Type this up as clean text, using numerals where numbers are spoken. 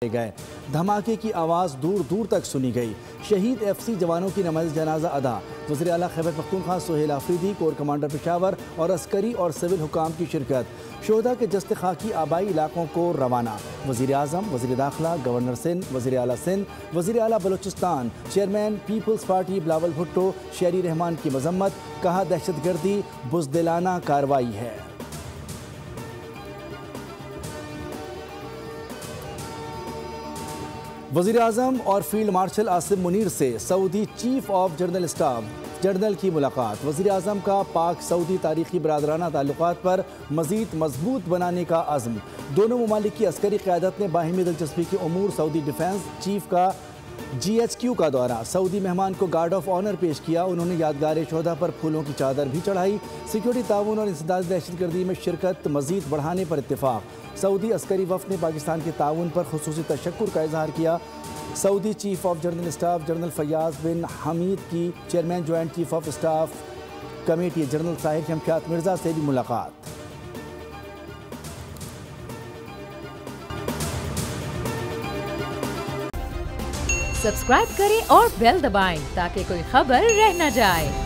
گئے۔ دھماکے کی آواز دور دور تک سنی گئی۔ شہید FC جوانوں کی نماز جنازہ ادا۔ وزیر اعلیٰ خیبر پختونخوا سہیل آفریدی، کور کمانڈر پشاور اور عسکری اور سول حکام کی شرکت۔ شہداء کے جسد خاکی آبائی علاقوں کو روانہ۔ وزیر اعظم، وزیر داخلہ، گورنر سندھ، وزیر اعلیٰ سندھ، وزیر اعلیٰ بلوچستان، چیئرمین پیپلز پارٹی بلاول بھٹو، شہری رحمان کی مذمت، کہا دہشت گردی بزدلانہ کارروائی ہے۔ وزیر اعظم اور فیلڈ مارشل عاصم منیر سے Saudi chief of general staff general کی ملاقات۔ وزیر اعظم کا پاک سعودی تاریخی برادرانہ تعلقات پر مزید مضبوط بنانے کا عزم۔ دونوں ممالک کی عسکری قیادت نے باہمی دلچسپی کے امور۔ سعودی ڈیفنس چیف کا GHQ کا دورہ۔ سعودی مہمان کو گارڈ آف آنر پیش کیا۔ انہوں نے یادگار شہداء پر پھولوں کی چادر بھی چڑھائی۔ سیکیورٹی تعاون اور انسداد دہشت گردی میں شرکت مزید بڑھانے پر اتفاق۔ سعودی عسکری وفد نے پاکستان کے تعاون پر خصوصی تشکر کا اظہار کیا۔ سعودی chief of general staff general فیاض بن حمید کی chairman joint chief of staff committee general Tahir Shamshad Mirza سے بھی ملاقات۔ سبسکرائب کریں اور بیل دبائیں تاکہ کوئی خبر رہ نہ جائے۔